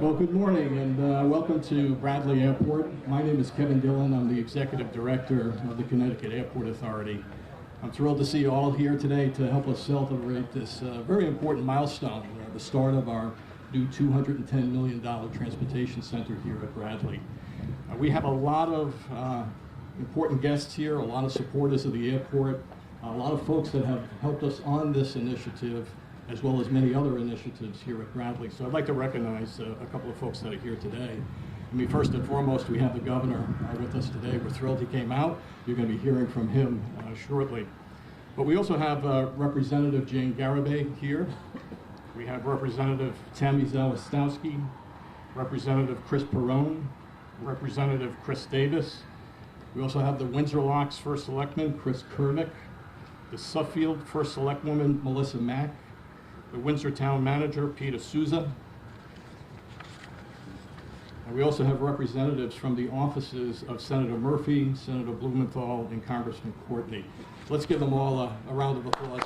Well, good morning and welcome to Bradley Airport. My name is Kevin Dillon. I'm the Executive Director of the Connecticut Airport Authority. I'm thrilled to see you all here today to help us celebrate this very important milestone, the start of our new $210 million transportation center here at Bradley. We have a lot of important guests here, a lot of supporters of the airport, a lot of folks that have helped us on this initiative, as well as many other initiatives here at Bradley. So I'd like to recognize a couple of folks that are here today. I mean, first and foremost, we have the governor with us today. We're thrilled he came out. You're going to be hearing from him shortly. But we also have Representative Jane Garibay here. We have Representative Tammy Zawistowski, Representative Chris Perrone, Representative Chris Davis. We also have the Windsor Locks First Selectman, Chris Kervick, the Suffield First Selectwoman, Melissa Mack, the Windsor Town Manager, Peter Souza. And we also have representatives from the offices of Senator Murphy, Senator Blumenthal, and Congressman Courtney. Let's give them all a round of applause.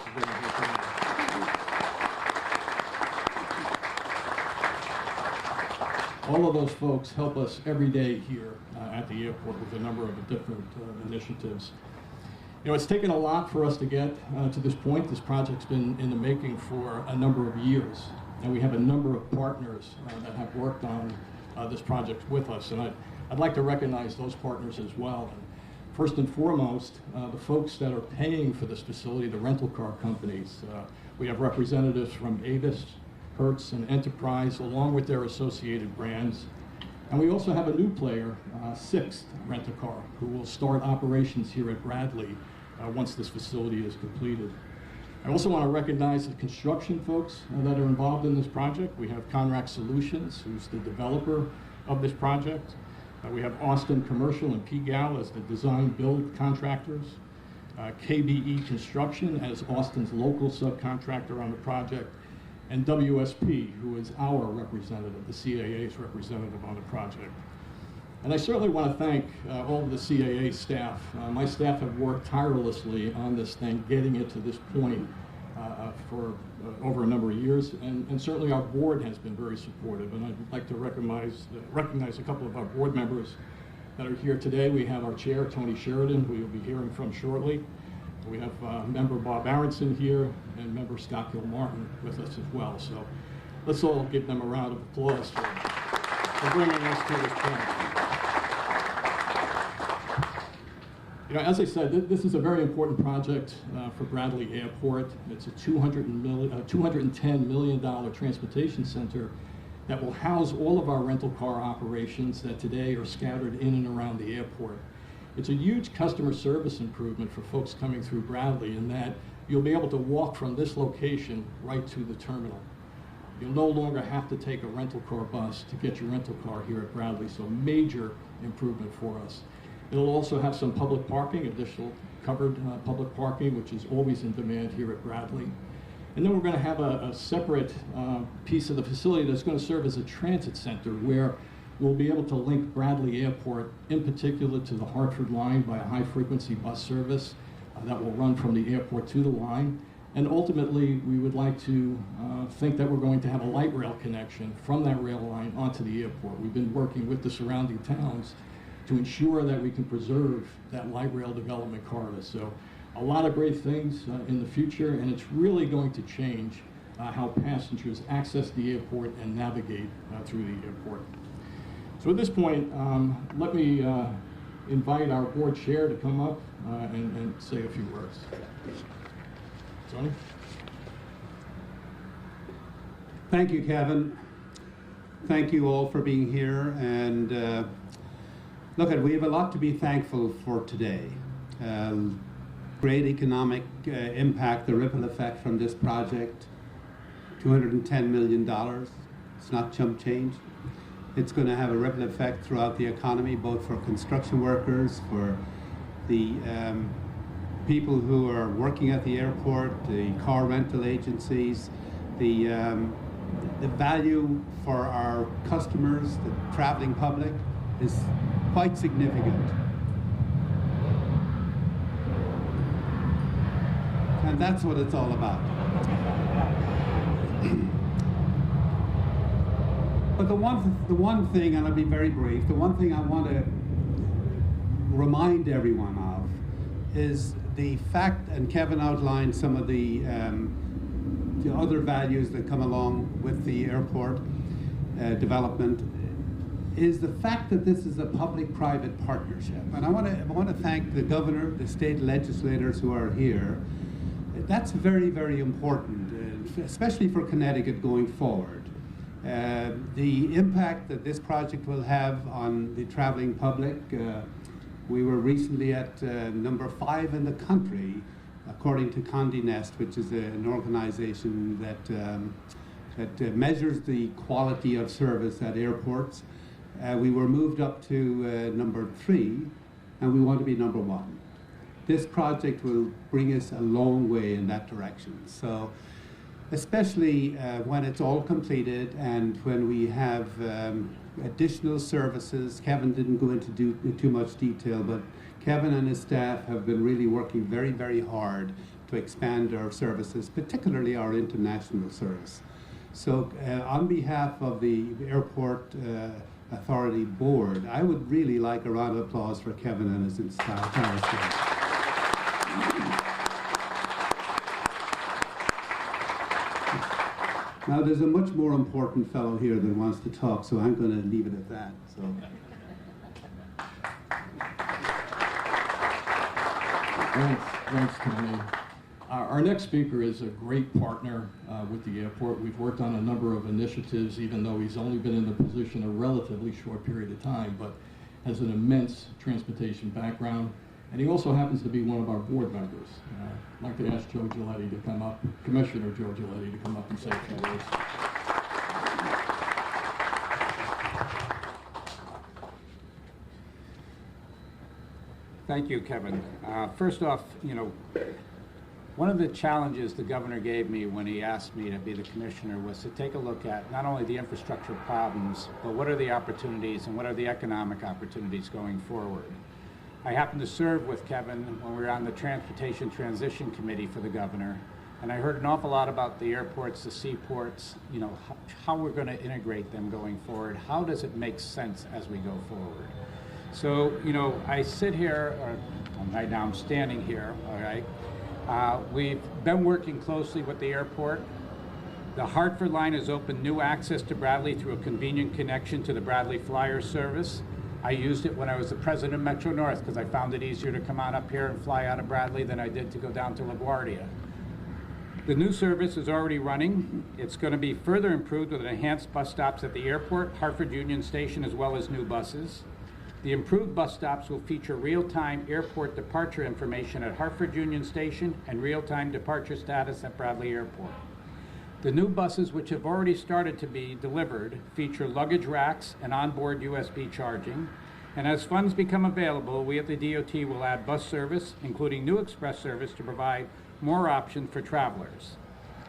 All of those folks help us every day here at the airport with a number of different initiatives. You know, it's taken a lot for us to get to this point. This project's been in the making for a number of years, and we have a number of partners that have worked on this project with us, and I'd like to recognize those partners as well. And first and foremost, the folks that are paying for this facility, the rental car companies. We have representatives from Avis, Hertz, and Enterprise, along with their associated brands. And we also have a new player, Sixt Rent-A-Car, who will start operations here at Bradley once this facility is completed. I also want to recognize the construction folks that are involved in this project. We have Conrac Solutions, who's the developer of this project. We have Austin Commercial and PGAL as the design-build contractors. KBE Construction as Austin's local subcontractor on the project. And WSP, who is our representative, the CAA's representative on the project. And I certainly want to thank all of the CAA staff. My staff have worked tirelessly on this thing, getting it to this point for over a number of years, and certainly our board has been very supportive. And I'd like to recognize a couple of our board members that are here today. We have our chair, Tony Sheridan, who you'll be hearing from shortly. We have member Bob Aronson here and member Scott Gilmartin with us as well. So let's all give them a round of applause for bringing us to this point. You know, as I said, this is a very important project for Bradley Airport. It's a $210 million transportation center that will house all of our rental car operations that today are scattered in and around the airport. It's a huge customer service improvement for folks coming through Bradley in that you'll be able to walk from this location right to the terminal. You'll no longer have to take a rental car bus to get your rental car here at Bradley, so major improvement for us. It'll also have some public parking, additional covered public parking, which is always in demand here at Bradley. And then we're going to have a separate piece of the facility that's going to serve as a transit center where we'll be able to link Bradley Airport, in particular, to the Hartford line by a high-frequency bus service that will run from the airport to the line. And ultimately, we would like to think that we're going to have a light rail connection from that rail line onto the airport. We've been working with the surrounding towns to ensure that we can preserve that light rail development corridor. So a lot of great things in the future, and it's really going to change how passengers access the airport and navigate through the airport. So at this point, let me invite our board chair to come up and say a few words. Tony? Thank you, Kevin. Thank you all for being here. And look, we have a lot to be thankful for today. Great economic impact, the ripple effect from this project, $210 million. It's not chump change. It's going to have a ripple effect throughout the economy, both for construction workers, for the people who are working at the airport, the car rental agencies, the value for our customers, the traveling public, is quite significant. And that's what it's all about. But the one thing, and I'll be very brief, the one thing I want to remind everyone of is the fact, and Kevin outlined some of the other values that come along with the airport development, is the fact that this is a public-private partnership. And I want to thank the governor, the state legislators who are here. That's very, very important, especially for Connecticut going forward. The impact that this project will have on the traveling public, we were recently at number 5 in the country, according to Condé Nast, which is an organization that measures the quality of service at airports. We were moved up to number 3, and we want to be number 1. This project will bring us a long way in that direction. So, especially when it's all completed and when we have additional services. Kevin didn't go into too much detail, but Kevin and his staff have been really working very, very hard to expand our services, particularly our international service. So on behalf of the Airport Authority Board, I would really like a round of applause for Kevin and his entire staff. Now, there's a much more important fellow here that wants to talk, so I'm going to leave it at that. So. Thanks, Tony. Our next speaker is a great partner with the airport. We've worked on a number of initiatives, even though he's only been in the position a relatively short period of time, but has an immense transportation background. And he also happens to be one of our board members. I'd like to ask Joe Giletti to come up, Commissioner Joe Giletti, to come up and say a few words. Thank you, Kevin. First off, one of the challenges the governor gave me when he asked me to be the commissioner was to take a look at not only the infrastructure problems, but what are the opportunities and what are the economic opportunities going forward. I happened to serve with Kevin when we were on the Transportation Transition Committee for the governor, and I heard an awful lot about the airports, the seaports, how we're going to integrate them going forward. How does it make sense as we go forward? So, I sit here, or right now I'm standing here, all right. We've been working closely with the airport. The Hartford line has opened new access to Bradley through a convenient connection to the Bradley Flyer service. I used it when I was the president of Metro North because I found it easier to come on up here and fly out of Bradley than I did to go down to LaGuardia. The new service is already running. It's going to be further improved with enhanced bus stops at the airport, Hartford Union Station, as well as new buses. The improved bus stops will feature real-time airport departure information at Hartford Union Station and real-time departure status at Bradley Airport. The new buses, which have already started to be delivered, feature luggage racks and onboard USB charging. And as funds become available, we at the DOT will add bus service, including new express service, to provide more options for travelers.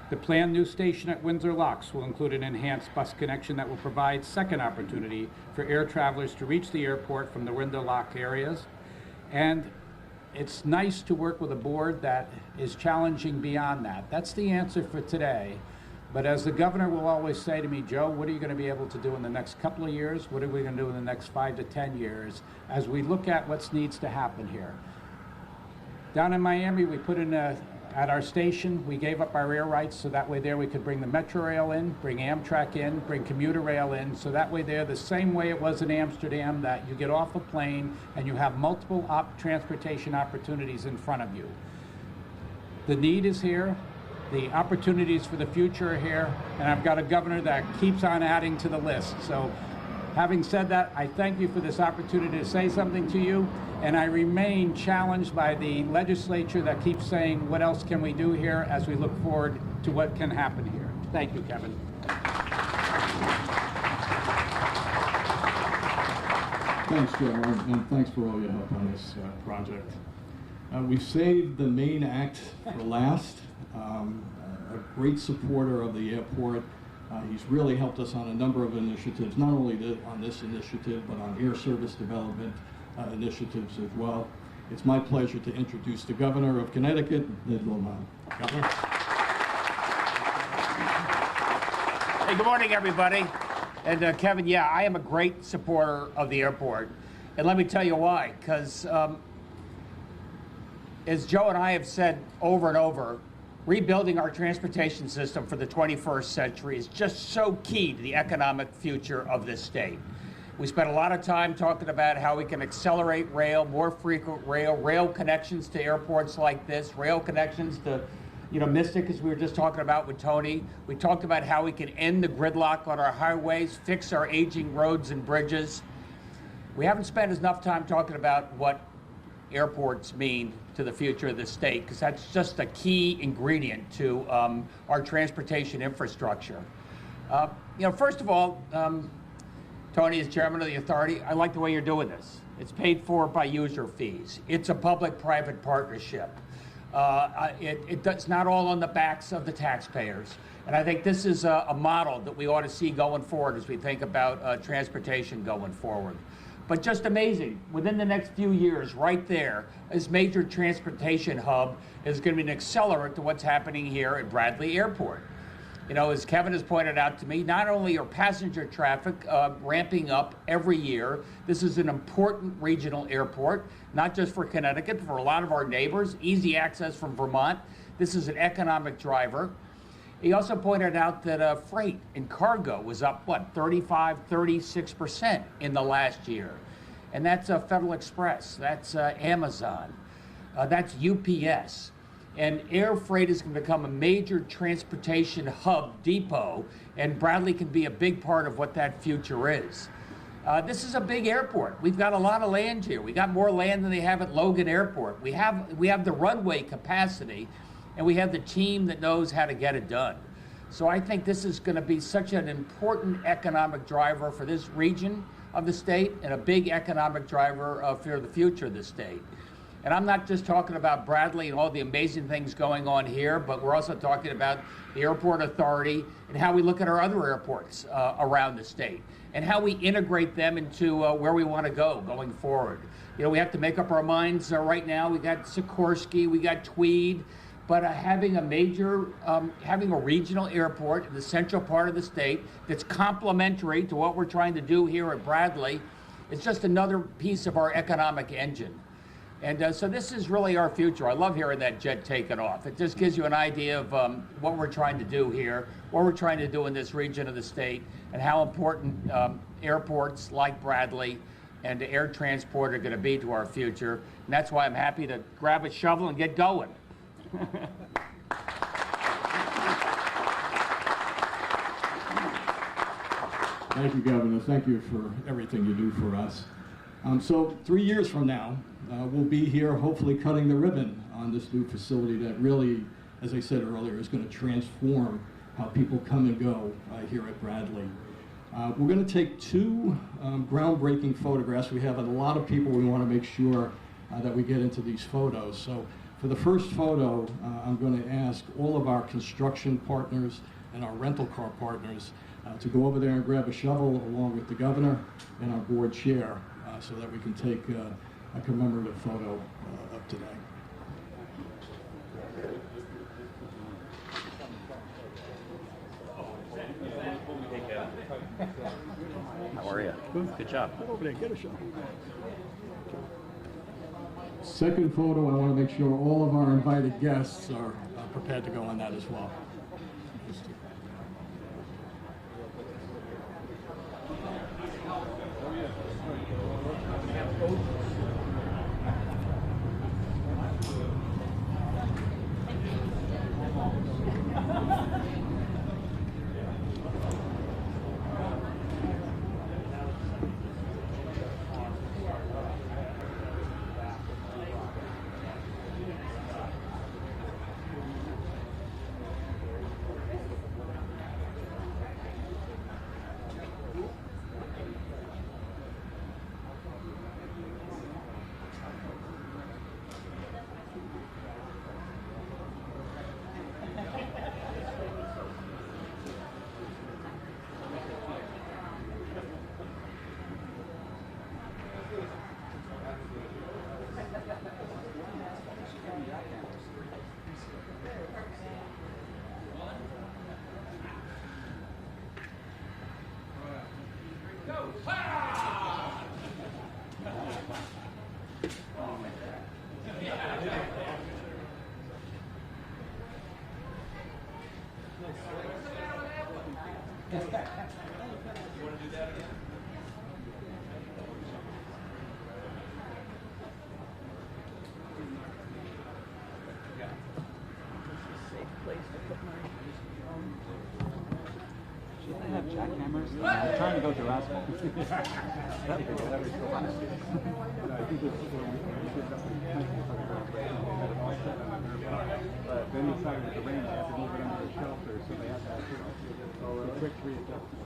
The planned new station at Windsor Locks will include an enhanced bus connection that will provide second opportunity for air travelers to reach the airport from the Windsor Lock areas. And it's nice to work with a board that is challenging beyond that. That's the answer for today. But as the governor will always say to me, Joe, what are you going to be able to do in the next couple of years? What are we going to do in the next 5 to 10 years as we look at what needs to happen here? Down in Miami, we put in at our station, we gave up our air rights so that way there we could bring the Metro Rail in, bring Amtrak in, bring commuter rail in, so that way there, the same way it was in Amsterdam, that you get off a plane and you have multiple transportation opportunities in front of you. The need is here. The opportunities for the future are here, and I've got a governor that keeps on adding to the list. So having said that, I thank you for this opportunity to say something to you, and I remain challenged by the legislature that keeps saying, what else can we do here as we look forward to what can happen here. Thank you, Kevin. Thanks, Joe, and thanks for all your help on this project. We've saved the main act for last. A great supporter of the airport. He's really helped us on a number of initiatives, not only on this initiative, but on air service development initiatives as well. It's my pleasure to introduce the Governor of Connecticut, Ned Lamont. Governor. Hey, good morning, everybody. And Kevin, yeah, I am a great supporter of the airport. And let me tell you why. Because as Joe and I have said over and over, rebuilding our transportation system for the 21st century is just so key to the economic future of this state. We spent a lot of time talking about how we can accelerate rail, more frequent rail connections to airports like this, rail connections to, Mystic, as we were just talking about with Tony. We talked about how we can end the gridlock on our highways, fix our aging roads and bridges. We haven't spent enough time talking about what airports mean to the future of the state, because that's just a key ingredient to our transportation infrastructure. First of all, Tony, as chairman of the authority, I like the way you're doing this. It's paid for by user fees. It's a public-private partnership. It's not all on the backs of the taxpayers. And I think this is a model that we ought to see going forward as we think about transportation going forward. But just amazing, within the next few years, right there, this major transportation hub is going to be an accelerant to what's happening here at Bradley Airport. As Kevin has pointed out to me, not only are passenger traffic ramping up every year, this is an important regional airport, not just for Connecticut, but for a lot of our neighbors, easy access from Vermont. This is an economic driver. He also pointed out that freight and cargo was up, 36% in the last year. And that's Federal Express, that's Amazon, that's UPS. And air freight is going to become a major transportation hub depot, and Bradley can be a big part of what that future is. This is a big airport. We've got a lot of land here. We got more land than they have at Logan Airport. We have the runway capacity, and we have the team that knows how to get it done. So I think this is going to be such an important economic driver for this region of the state, and a big economic driver for the future of the state. And I'm not just talking about Bradley and all the amazing things going on here, but we're also talking about the airport authority and how we look at our other airports around the state and how we integrate them into where we want to go going forward. We have to make up our minds right now. We got Sikorsky, we got Tweed, but having a regional airport in the central part of the state that's complementary to what we're trying to do here at Bradley is just another piece of our economic engine. And so this is really our future. I love hearing that jet taking off. It just gives you an idea of what we're trying to do here, what we're trying to do in this region of the state, and how important airports like Bradley and air transport are going to be to our future. And that's why I'm happy to grab a shovel and get going. Thank you, Governor. Thank you for everything you do for us. So 3 years from now, we'll be here hopefully cutting the ribbon on this new facility that really, as I said earlier, is going to transform how people come and go here at Bradley. We're going to take two groundbreaking photographs. We have a lot of people we want to make sure that we get into these photos. So for the first photo, I'm going to ask all of our construction partners and our rental car partners to go over there and grab a shovel along with the governor and our board chair so that we can take a commemorative photo of today. How are you? Good job. Get over there, get a shovel. Second photo, I want to make sure all of our invited guests are prepared to go on that as well. I have jackhammers. I'm trying to go Jurassic. That'd be so fun. Then decided with the rain, they had to move it under a shelter, so they had to have a quick readjustment.